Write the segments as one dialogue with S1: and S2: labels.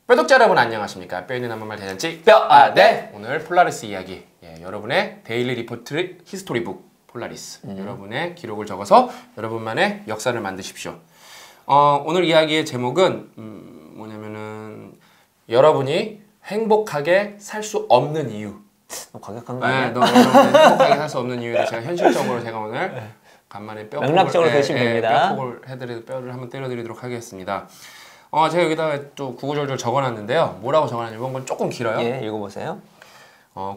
S1: 뼈독자 여러분 안녕하십니까? 뼈 있는 한번말 대잔치
S2: 뼈아대
S1: 오늘 폴라리스 이야기, 여러분의 데일리 리포트 히스토리북 폴라리스, 여러분의 기록을 적어서 여러분만의 역사를 만드십시오. 오늘 이야기의 제목은 뭐냐면은 여러분이 행복하게 살 수 없는 이유.
S2: 과격한 거 아니야?
S1: 너무 행복하게 살 수 없는 이유를 제가 현실적으로 제가 오늘 간만에
S2: 맥락적으로 되시면 됩니다.
S1: 뼈폭을 해드리도록 뼈를 한번 때려드리도록 하겠습니다. 제가 여기다가 또 구구절절 적어놨는데요. 뭐라고 적어놨냐면 이번 건 조금 길어요.
S2: 예, 읽어보세요.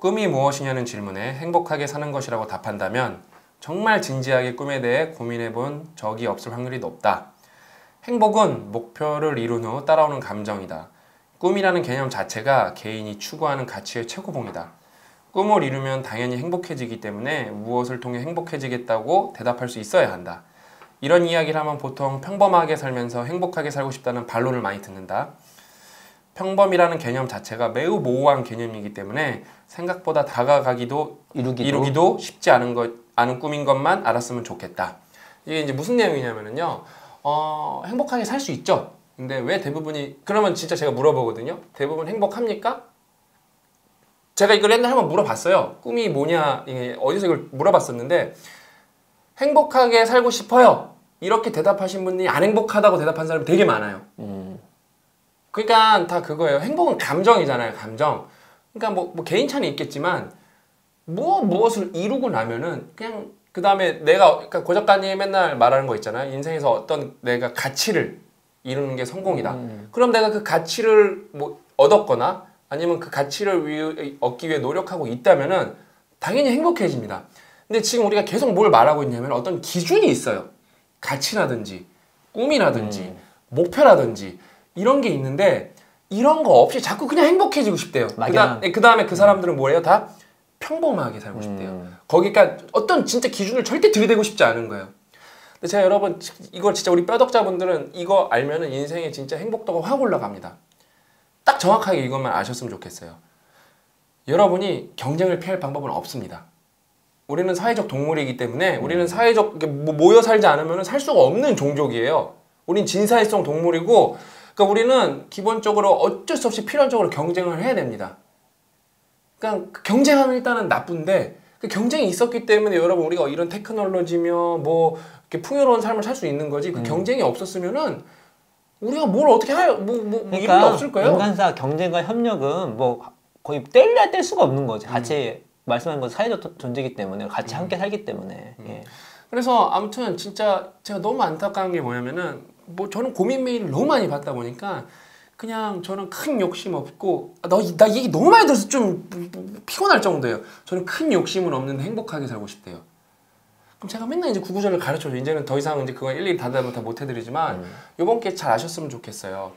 S1: 꿈이 무엇이냐는 질문에 행복하게 사는 것이라고 답한다면 정말 진지하게 꿈에 대해 고민해본 적이 없을 확률이 높다. 행복은 목표를 이룬 후 따라오는 감정이다. 꿈이라는 개념 자체가 개인이 추구하는 가치의 최고봉이다. 꿈을 이루면 당연히 행복해지기 때문에 무엇을 통해 행복해지겠다고 대답할 수 있어야 한다. 이런 이야기를 하면 보통 평범하게 살면서 행복하게 살고 싶다는 반론을 많이 듣는다. 평범이라는 개념 자체가 매우 모호한 개념이기 때문에 생각보다 다가가기도 이루기도 쉽지 않은 꿈인 것만 알았으면 좋겠다. 이게 이제 무슨 내용이냐면요. 행복하게 살 수 있죠. 근데 왜 대부분이, 그러면 진짜 제가 물어보거든요. 대부분 행복합니까? 제가 이걸 옛날에 한번 물어봤어요. 꿈이 뭐냐, 어디서 이걸 물어봤었는데 행복하게 살고 싶어요. 이렇게 대답하신 분이 안 행복하다고 대답한 사람이 되게 많아요. 그러니까 다 그거예요. 행복은 감정이잖아요. 감정. 그러니까 뭐 개인 차는 있겠지만 무엇을 이루고 나면은 그냥 그 다음에 그러니까 고 작가님이 맨날 말하는 거 있잖아요. 인생에서 어떤 내가 가치를 이루는 게 성공이다. 그럼 내가 그 가치를 뭐 얻었거나 아니면 그 가치를 얻기 위해 노력하고 있다면은 당연히 행복해집니다. 근데 지금 우리가 계속 뭘 말하고 있냐면 어떤 기준이 있어요. 가치라든지 꿈이라든지 목표라든지 이런 게 있는데 이런 거 없이 자꾸 그냥 행복해지고 싶대요. 그 다음에 그 사람들은 뭐예요? 다 평범하게 살고 싶대요. 거기가 어떤 진짜 기준을 절대 들이대고 싶지 않은 거예요. 근데 제가 여러분 이걸 진짜 우리 뼈덕자분들은 이거 알면은 인생에 진짜 행복도가 확 올라갑니다. 딱 정확하게 이것만 아셨으면 좋겠어요. 여러분이 경쟁을 피할 방법은 없습니다. 우리는 사회적 동물이기 때문에 우리는 사회적 모여 살지 않으면 살 수가 없는 종족이에요. 우린 진사회성 동물이고, 그러니까 우리는 기본적으로 어쩔 수 없이 필연적으로 경쟁을 해야 됩니다. 그러니까 경쟁하면 일단은 나쁜데 그 경쟁이 있었기 때문에 여러분 우리가 이런 테크놀로지며 뭐 이렇게 풍요로운 삶을 살 수 있는 거지. 그 경쟁이 없었으면은 우리가 뭘 어떻게
S2: 그러니까
S1: 이유가 없을 거예요.
S2: 인간사 경쟁과 협력은 뭐 거의 뗄 수가 없는 거지. 같이 말씀하신 건 사회적 존재이기 때문에 같이 함께 살기 때문에. 예.
S1: 그래서 아무튼 진짜 제가 너무 안타까운 게 뭐냐면은 뭐 저는 고민 메일을 너무 많이 받다 보니까 그냥 저는 큰 욕심 없고 나 얘기 너무 많이 들어서 좀 피곤할 정도예요. 저는 큰 욕심은 없는데 행복하게 살고 싶대요. 그럼 제가 맨날 이제 구구절을 가르쳐줘요. 이제는 더 이상 이제 그거 일일이 다 못 해드리지만 요번 기회에 잘 아셨으면 좋겠어요.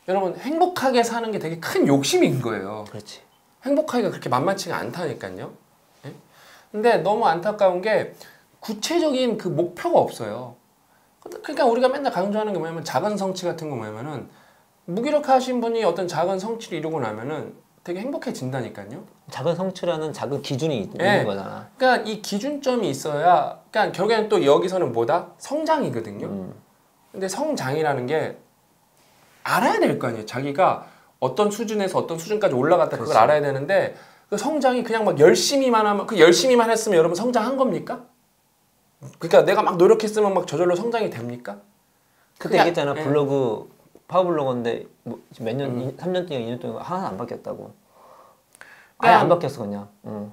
S1: 여러분 행복하게 사는 게 되게 큰 욕심인 거예요.
S2: 그렇지.
S1: 행복하기가 그렇게 만만치가 않다니까요. 예? 근데 너무 안타까운 게 구체적인 그 목표가 없어요. 그러니까 우리가 맨날 강조하는 게 뭐냐면 작은 성취 같은 거 뭐냐면은 무기력하신 분이 어떤 작은 성취를 이루고 나면은 되게 행복해진다니까요. 작은
S2: 성취라는 작은 기준이 있는 거잖아.
S1: 그러니까 이 기준점이 있어야, 그러니까 결국에는 또 여기서는 뭐다? 성장이거든요. 근데 성장이라는 게 알아야 될 거 아니에요. 자기가 어떤 수준에서 어떤 수준까지 올라갔다 그걸 알아야 되는데 그 성장이 그냥 막 열심히만 하면, 그 열심히만 했으면 여러분 성장한 겁니까? 그러니까 내가 막 노력했으면 막 저절로 성장이 됩니까?
S2: 그때 얘기했잖아. 블로그 파워블로거인데 뭐 몇 년, 3년 동안 2년 동안 하나도 안 바뀌었다고. 아예 안 바뀌었어 그냥.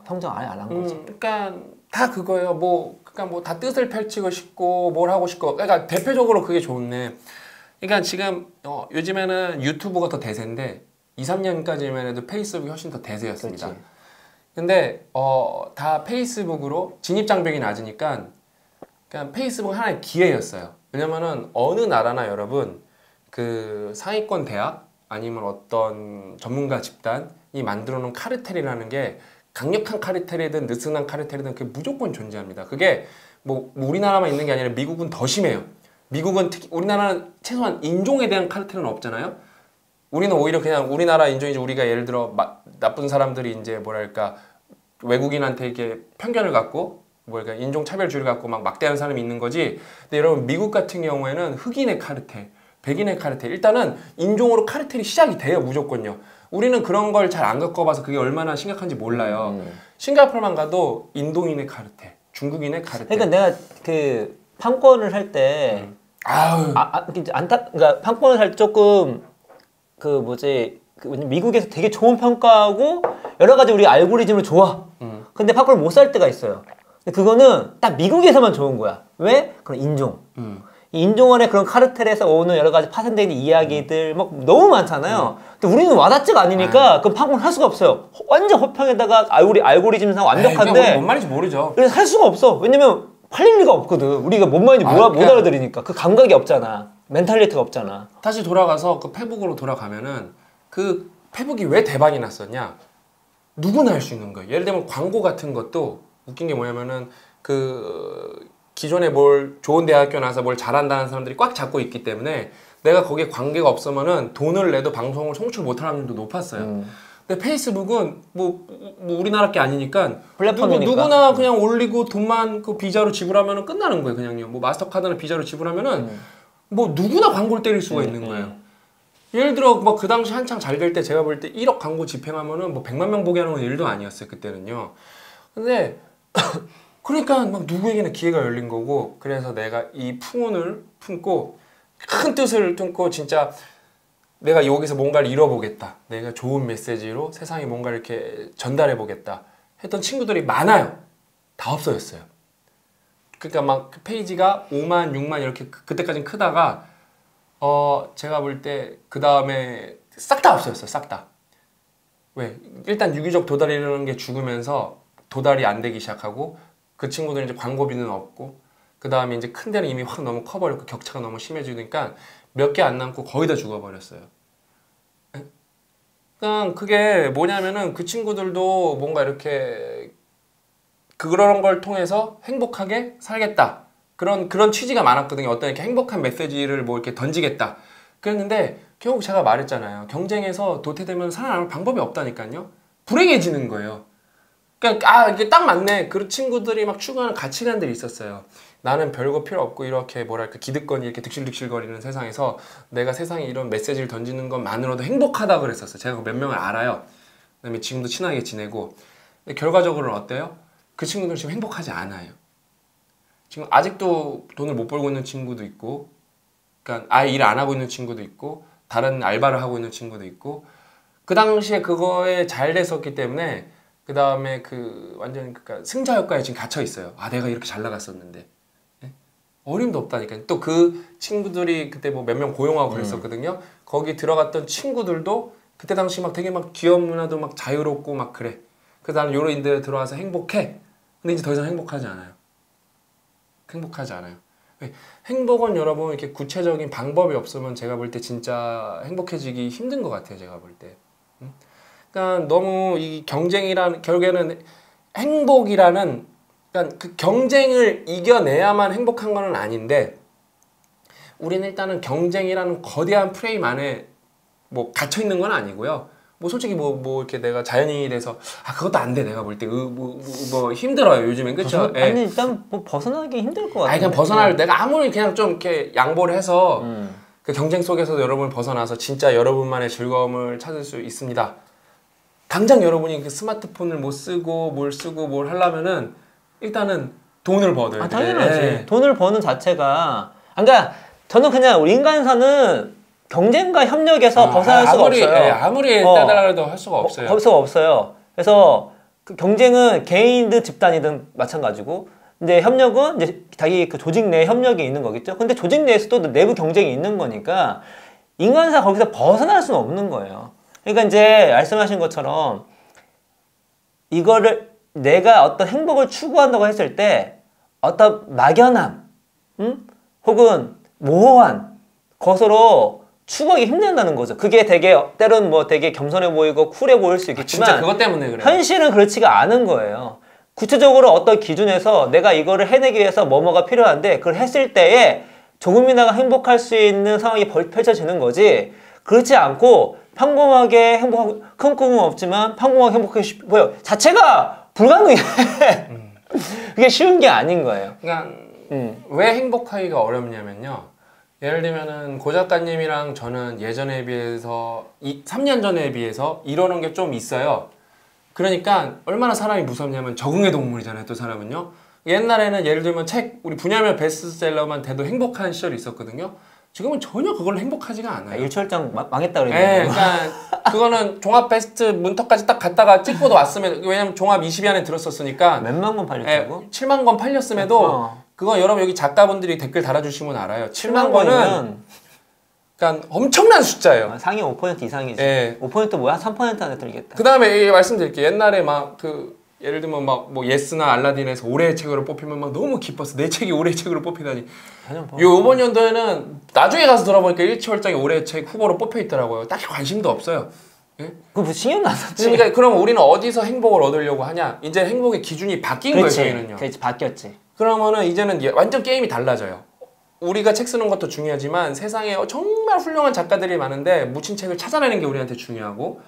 S2: 성장 아예 안 한 거지.
S1: 그러니까 다 그거예요. 그러니까 뭐 다 뜻을 펼치고 싶고 뭘 하고 싶고. 그러니까 대표적으로 그게 좋네. 그러니까 지금 요즘에는 유튜브가 더 대세인데 2, 3년까지만 해도 페이스북이 훨씬 더 대세였습니다. 그렇지. 근데 다 페이스북으로 진입장벽이 낮으니까 그냥 페이스북은 하나의 기회였어요. 왜냐면은 어느 나라나 여러분 그 상위권 대학 아니면 어떤 전문가 집단이 만들어 놓은 카르텔이라는 게 강력한 카르텔이든 느슨한 카르텔이든 그게 무조건 존재합니다. 그게 뭐 우리나라만 있는 게 아니라 미국은 더 심해요. 미국은 특히, 우리나라는 최소한 인종에 대한 카르텔은 없잖아요. 우리는 오히려 그냥 우리나라 인종이지, 우리가 예를 들어 나쁜 사람들이 이제 뭐랄까 외국인한테 이렇게 편견을 갖고 뭐랄까 인종차별주의를 갖고 막 막대하는 사람이 있는 거지. 근데 여러분 미국 같은 경우에는 흑인의 카르텔, 백인의 카르텔. 일단은 인종으로 카르텔이 시작이 돼요. 무조건요. 우리는 그런 걸 잘 안 겪어봐서 그게 얼마나 심각한지 몰라요. 싱가포르만 가도 인도인의 카르텔, 중국인의 카르텔.
S2: 그러니까 내가 그 판권을 할 때 그러니까 판권을 할 때 조금 그 뭐지 미국에서 되게 좋은 평가하고 여러 가지 우리 알고리즘을 좋아. 근데 판권을 못 살 때가 있어요. 근데 그거는 딱 미국에서만 좋은 거야. 왜? 그런 인종. 인종 안에 그런 카르텔에서 오는 여러 가지 파생되는 이야기들 막 너무 많잖아요. 근데 우리는 와닿지가 않으니까 그 판권을 할 수가 없어요. 완전 호평에다가 우리 알고리즘상 완벽한데
S1: 뭔 말인지 모르죠.
S2: 그래서 할 수가 없어. 왜냐면 팔릴 리가 없거든. 우리가 뭔 말인지 못 알아들으니까. 그 감각이 없잖아. 멘탈리티가 없잖아.
S1: 다시 돌아가서 그 페북으로 돌아가면은 그 페북이 왜 대박이 났었냐? 누구나 할 수 있는 거예요. 예를 들면 광고 같은 것도 웃긴 게 뭐냐면은 그 기존에 뭘 좋은 대학교 나서 뭘 잘한다는 사람들이 꽉 잡고 있기 때문에 내가 거기에 관계가 없으면은 돈을 내도 방송을 송출 못할 확률도 높았어요. 근데 페이스북은 뭐 우리나라 게 아니니까
S2: 플랫폼이니까.
S1: 누구나 그냥 올리고 돈만 그 비자로 지불하면 끝나는 거예요. 그냥요. 뭐 마스터카드나 비자로 지불하면은 뭐 누구나 광고를 때릴 수가 있는 거예요. 예를 들어 뭐 그 당시 한창 잘 될 때 제가 볼 때 1억 광고 집행하면은 뭐 100만 명 보게 하는 건 일도 아니었어요. 그때는요. 근데 그러니까 막 누구에게나 기회가 열린 거고 그래서 내가 이 풍운을 품고 큰 뜻을 품고 진짜 내가 여기서 뭔가를 이뤄보겠다. 내가 좋은 메시지로 세상에 뭔가 이렇게 전달해보겠다. 했던 친구들이 많아요. 다 없어졌어요. 그러니까 막 그 페이지가 5만, 6만 이렇게 그때까지는 크다가 제가 볼 때 그 다음에 싹 다 없어졌어요. 싹 다. 왜? 일단 유기적 도달이라는 게 죽으면서 도달이 안 되기 시작하고 그 친구들은 이제 광고비는 없고 그 다음에 이제 큰 데는 이미 확 너무 커버렸고 격차가 너무 심해지니까 몇 개 안 남고 거의 다 죽어버렸어요. 그러니까 그게 뭐냐면은 그 친구들도 뭔가 이렇게 그런 걸 통해서 행복하게 살겠다. 그런 취지가 많았거든요. 어떤 이렇게 행복한 메시지를 뭐 이렇게 던지겠다. 그랬는데 결국 제가 말했잖아요. 경쟁에서 도태되면 살아남을 방법이 없다니까요. 불행해지는 거예요. 그러니까 이게 딱 맞네. 그 친구들이 막 추구하는 가치관들이 있었어요. 나는 별거 필요 없고 이렇게 뭐랄까 기득권이 이렇게 득실득실거리는 세상에서 내가 세상에 이런 메시지를 던지는 것만으로도 행복하다 그랬었어요. 제가 몇 명을 알아요. 그다음에 지금도 친하게 지내고. 근데 결과적으로는 어때요? 그 친구들은 지금 행복하지 않아요. 지금 아직도 돈을 못 벌고 있는 친구도 있고, 그러니까 아예 일 안 하고 있는 친구도 있고, 다른 알바를 하고 있는 친구도 있고, 그 당시에 그거에 잘 됐었기 때문에 그 다음에 그 완전 그러니까 승자 효과에 지금 갇혀 있어요. 아 내가 이렇게 잘 나갔었는데 네? 어림도 없다니까요. 또 그 친구들이 그때 뭐 몇 명 고용하고 그랬었거든요. 거기 들어갔던 친구들도 그때 당시 막 되게 막 기업 문화도 막 자유롭고 막 그래. 그래서 나는 요런 인들에 들어와서 행복해. 근데 이제 더 이상 행복하지 않아요. 행복하지 않아요. 행복은 여러분 이렇게 구체적인 방법이 없으면 제가 볼 때 진짜 행복해지기 힘든 것 같아요. 제가 볼 때. 그러니까 너무 이 경쟁이라는 결국에는 행복이라는 그러니까 그 경쟁을 이겨내야만 행복한 건 아닌데 우리는 일단은 경쟁이라는 거대한 프레임 안에 뭐 갇혀 있는 건 아니고요. 뭐 솔직히 뭐 이렇게 내가 자연인이 돼서 그것도 안 돼. 내가 볼 때 뭐 힘들어요 요즘엔 그렇죠.
S2: 아니 일단 뭐 벗어나기 힘들 것 같아요.
S1: 아니 그냥 벗어날 내가 아무리 그냥 좀 이렇게 양보를 해서 그 경쟁 속에서도 여러분을 벗어나서 진짜 여러분만의 즐거움을 찾을 수 있습니다. 당장 여러분이 그 스마트폰을 못 쓰고 뭘 하려면은 일단은 돈을 버어야 돼.
S2: 당연하지. 네. 돈을 버는 자체가 그러니까 저는 그냥 우리 인간사는 경쟁과 협력에서 벗어날 수가 없어요.
S1: 아무리 따라라도 할 수가 없어요.
S2: 할 수가 없어요. 그래서 그 경쟁은 개인이든 집단이든 마찬가지고 근데 협력은 이제 자기 그 조직 내 협력이 있는 거겠죠. 근데 조직 내에서도 내부 경쟁이 있는 거니까 인간사 거기서 벗어날 수는 없는 거예요. 그러니까 이제 말씀하신 것처럼 이거를 내가 어떤 행복을 추구한다고 했을 때 어떤 막연함 혹은 모호한 것으로 추구하기 힘들다는 거죠. 그게 되게 때로는 뭐 되게 겸손해 보이고 쿨해 보일 수 있겠지만
S1: 진짜 그것 때문에 그래요.
S2: 현실은 그렇지가 않은 거예요. 구체적으로 어떤 기준에서 내가 이거를 해내기 위해서 뭐가 필요한데 그걸 했을 때에 조금이나마 행복할 수 있는 상황이 펼쳐지는 거지 그렇지 않고 평범하게 행복하고 큰 꿈은 없지만 평범하게 행복하고 싶어요. 자체가 불가능해. 그게 쉬운 게 아닌 거예요.
S1: 그러니까 왜 행복하기가 어렵냐면요. 예를 들면은 고 작가님이랑 저는 예전에 비해서 3년 전에 비해서 이러는 게 좀 있어요. 그러니까 얼마나 사람이 무섭냐면 적응의 동물이잖아요. 또 사람은요. 옛날에는 예를 들면 책 우리 분야별 베스트셀러만 돼도 행복한 시절이 있었거든요. 지금은 전혀 그걸로 행복하지가 않아요.
S2: 일출장 망했다
S1: 네,
S2: 그랬는데.
S1: 그러니까 그거는 종합 베스트 문턱까지 딱 갔다가 찍고도 왔으면 왜냐면 종합 20위 안에 들었었으니까
S2: 몇만 권 팔렸다고?
S1: 7만 권 팔렸음에도 그거 여러분 여기 작가분들이 댓글 달아주시면 알아요. 7만 권은 그러니까 엄청난 숫자예요.
S2: 상위 5% 이상이지.
S1: 예.
S2: 5% 뭐야? 3% 안에 들겠다.
S1: 그 다음에 말씀드릴게요. 옛날에 막 예를 들면 막 뭐 예스나 알라딘에서 올해의 책으로 뽑히면 막 너무 기뻤어. 내 책이 올해의 책으로 뽑히다니. 이번 연도에는 나중에 가서 돌아보니까 일치월장이 올해의 책 후보로 뽑혀 있더라고요. 딱히 관심도 없어요. 예?
S2: 그거 신경도 안 썼지.
S1: 그러니까 그럼 우리는 어디서 행복을 얻으려고 하냐? 이제 행복의 기준이 바뀐 거예요, 저희는요.
S2: 그렇지, 바뀌었지.
S1: 그러면은 이제는 완전 게임이 달라져요. 우리가 책 쓰는 것도 중요하지만 세상에 정말 훌륭한 작가들이 많은데 묻힌 책을 찾아내는 게 우리한테 중요하고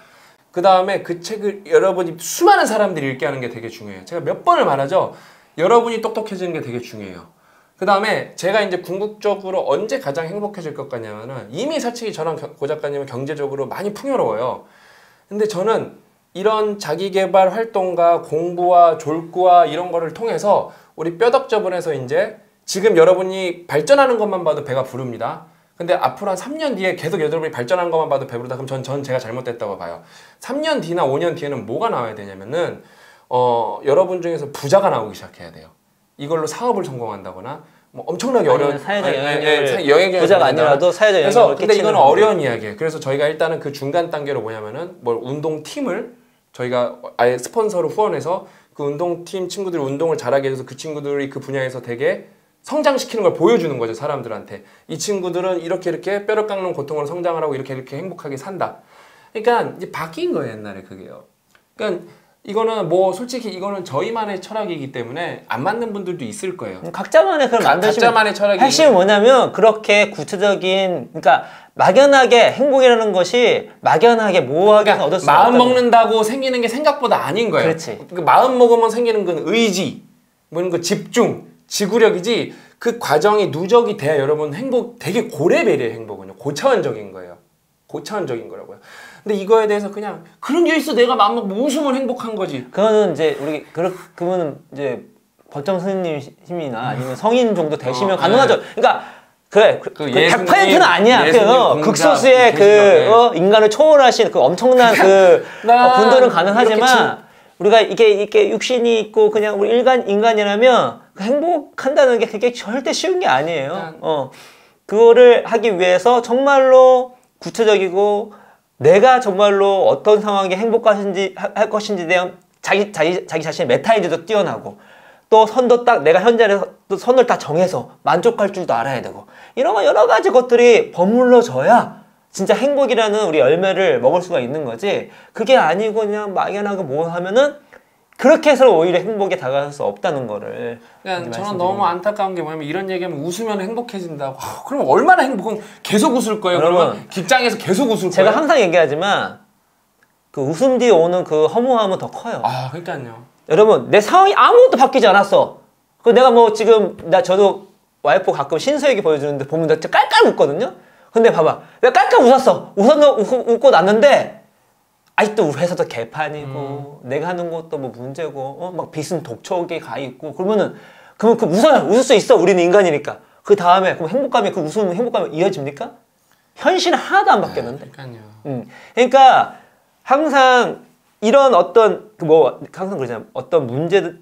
S1: 그 다음에 그 책을 여러분이 수많은 사람들이 읽게 하는 게 되게 중요해요. 제가 몇 번을 말하죠. 여러분이 똑똑해지는 게 되게 중요해요. 그 다음에 제가 이제 궁극적으로 언제 가장 행복해질 것 같냐면은 이미 솔직히 저랑 고 작가님은 경제적으로 많이 풍요로워요. 근데 저는 이런 자기개발 활동과 공부와 졸구와 이런 거를 통해서 우리 뼈덕저분해서 이제 지금 여러분이 발전하는 것만 봐도 배가 부릅니다. 근데 앞으로 한 3년 뒤에 계속 여러분이 발전한 것만 봐도 배부르다. 그럼 전 제가 잘못됐다고 봐요. 3년 뒤나 5년 뒤에는 뭐가 나와야 되냐면은 여러분 중에서 부자가 나오기 시작해야 돼요. 이걸로 사업을 성공한다거나 뭐 엄청나게 어려운
S2: 사회적 영향력을 부자가 아니라도 사회적
S1: 그래서
S2: 영향력을
S1: 근데 이거는
S2: 끼치는
S1: 어려운 이야기예요. 그래서 저희가 일단은 그 중간 단계로 뭐냐면은 뭘 운동팀을 저희가 아예 스폰서로 후원해서 그 운동팀 친구들이 운동을 잘하게 해서 그 친구들이 그 분야에서 되게 성장시키는 걸 보여주는 거죠, 사람들한테. 이 친구들은 이렇게 뼈를 깎는 고통으로 성장을 하고 이렇게 행복하게 산다. 그러니까 이제 바뀐 거예요, 옛날에 그게요. 그러니까 이거는 뭐 솔직히 이거는 저희만의 철학이기 때문에 안 맞는 분들도 있을 거예요.
S2: 각자만의 그런
S1: 각자만의 철학이
S2: 핵심은 뭐냐면 그렇게 구체적인 그러니까 막연하게 행복이라는 것이 막연하게 모호하게
S1: 그러니까
S2: 얻을 수
S1: 마음
S2: 없다는
S1: 먹는다고 생기는 게 생각보다 아닌 거예요.
S2: 그렇지.
S1: 마음 먹으면 생기는 건 의지, 뭐 이런 거 집중, 지구력이지 그 과정이 누적이 돼야 여러분 행복 되게 고레벨의 행복은요. 고차원적인 거예요. 고차원적인 거라고요. 근데 이거에 대해서 그냥 그런 게 있어 내가 마음 먹고 웃으면 행복한 거지.
S2: 그거는 이제 우리 그거는 이제 법정 스님이나 아니면 성인 정도 되시면 가능하죠. 그러니까 그래 그 100%는 아니야. 그 극소수의 그 인간을 초월하신 그 엄청난 그 분들은 가능하지만 우리가 이게 육신이 있고 그냥 우리 인간이라면 행복한다는 게 그게 절대 쉬운 게 아니에요. 그거를 하기 위해서 정말로 구체적이고 내가 정말로 어떤 상황에 행복하신지 할 것인지에 대한 자기 자신의 메타인지도 뛰어나고 또 선도 딱 내가 현재에서 또 선을 다 정해서 만족할 줄도 알아야 되고 이런 여러 가지 것들이 버물러져야 진짜 행복이라는 우리 열매를 먹을 수가 있는 거지. 그게 아니고 그냥 막연하게 뭐 하면은 그렇게 해서 오히려 행복에 다가갈 수 없다는 거를.
S1: 그러니까 저는 너무 안타까운 게 뭐냐면 이런 얘기하면 웃으면 행복해진다고. 그럼 얼마나 행복은 계속 웃을 거예요. 그러면 직장에서 계속 웃을 거예요.
S2: 제가 항상 얘기하지만 그 웃음 뒤에 오는 그 허무함은 더 커요.
S1: 아, 그러니까요.
S2: 여러분 내 상황이 아무것도 바뀌지 않았어. 그 내가 뭐 지금 저도 와이프 가끔 신서얘기 보여주는데 보면 내가 깔깔 웃거든요. 근데 봐봐, 내가 깔깔 웃고 났는데. 아직도 우리 회사도 개판이고 내가 하는 것도 뭐 문제고 막 빚은 독촉에 가 있고 그러면 그 웃을 수 있어. 우리는 인간이니까. 그 다음에 그럼 행복감이 그 웃음 행복감이 이어집니까? 현실은 하나도 안 바뀌었는데.
S1: 그러니까요.
S2: 그러니까 항상 이런 어떤 항상 그러잖아요. 어떤 문제들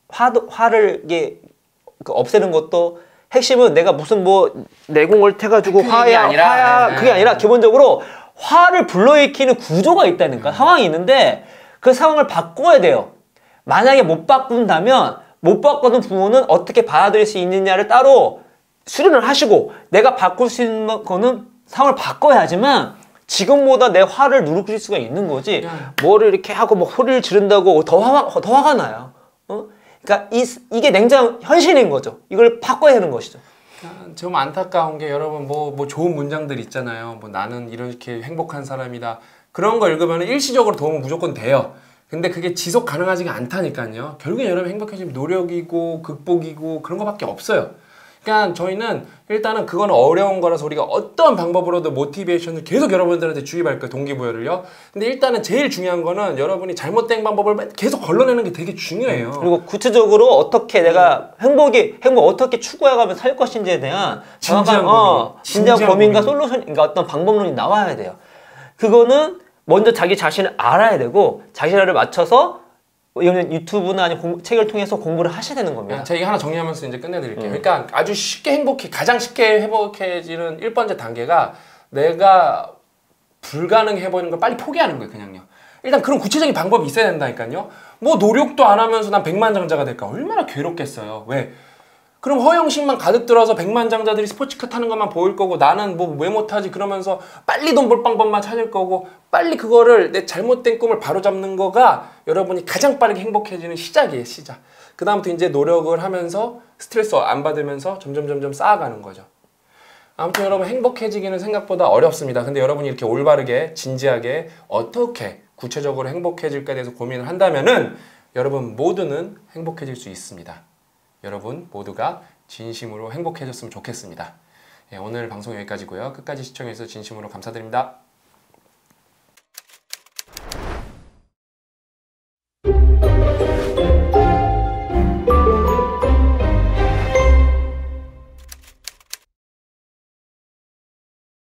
S2: 화를 이게 없애는 것도 핵심은 내가 무슨 내공을 태가지고 그게 아니라 기본적으로 화를 불러일으키는 구조가 있다니까. 상황이 있는데 그 상황을 바꿔야 돼요. 만약에 못 바꾼다면 못 바꾸는 부분은 어떻게 받아들일 수 있느냐를 따로 수련을 하시고 내가 바꿀 수 있는 거는 상황을 바꿔야 하지만 지금보다 내 화를 누르실 수가 있는 거지. 뭐를 이렇게 하고 소리를 지른다고 더 화가 나요. 그러니까 이게 냉정 현실인 거죠. 이걸 바꿔야 하는 것이죠.
S1: 좀 안타까운 게 여러분 뭐 좋은 문장들 있잖아요. 뭐 나는 이렇게 행복한 사람이다. 그런 거 읽으면 일시적으로 도움은 무조건 돼요. 근데 그게 지속 가능하지가 않다니까요. 결국엔 여러분 행복해지면 노력이고 극복이고 그런 거밖에 없어요. 그러니까 저희는 일단은 그거는 어려운 거라서 우리가 어떤 방법으로도 모티베이션을 계속 여러분들한테 주입할 거예요. 동기부여를요. 근데 일단은 제일 중요한 거는 여러분이 잘못된 방법을 계속 걸러내는 게 되게 중요해요.
S2: 그리고 구체적으로 어떻게 내가 행복 어떻게 추구해가면서 살 것인지에 대한
S1: 진지한
S2: 진지한
S1: 고민.
S2: 고민과 솔루션, 그러니까 어떤 방법론이 나와야 돼요. 그거는 먼저 자기 자신을 알아야 되고 자신을 맞춰서 이거는 유튜브나 아니면 책을 통해서 공부를 하셔야 되는 겁니다.
S1: 제가 이게 하나 정리하면서 이제 끝내드릴게요. 그러니까 아주 쉽게 가장 쉽게 행복해지는 1번째 단계가 내가 불가능해보이는 걸 빨리 포기하는 거예요. 그냥요. 일단 그런 구체적인 방법이 있어야 된다니까요. 뭐 노력도 안 하면서 난 백만장자가 될까? 얼마나 괴롭겠어요. 왜? 그럼 허영심만 가득 들어서 백만장자들이 스포츠카 타는 것만 보일 거고 나는 뭐 왜 못하지 그러면서 빨리 돈 벌 방법만 찾을 거고 빨리 그거를 내 잘못된 꿈을 바로잡는 거가 여러분이 가장 빠르게 행복해지는 시작이에요. 시작. 그 다음부터 이제 노력을 하면서 스트레스 안 받으면서 점점 쌓아가는 거죠. 아무튼 여러분 행복해지기는 생각보다 어렵습니다. 근데 여러분이 이렇게 올바르게 진지하게 어떻게 구체적으로 행복해질까에 대해서 고민을 한다면은 여러분 모두는 행복해질 수 있습니다. 여러분 모두가 진심으로 행복해졌으면 좋겠습니다. 오늘 방송 여기까지고요. 끝까지 시청해주셔서 진심으로 감사드립니다.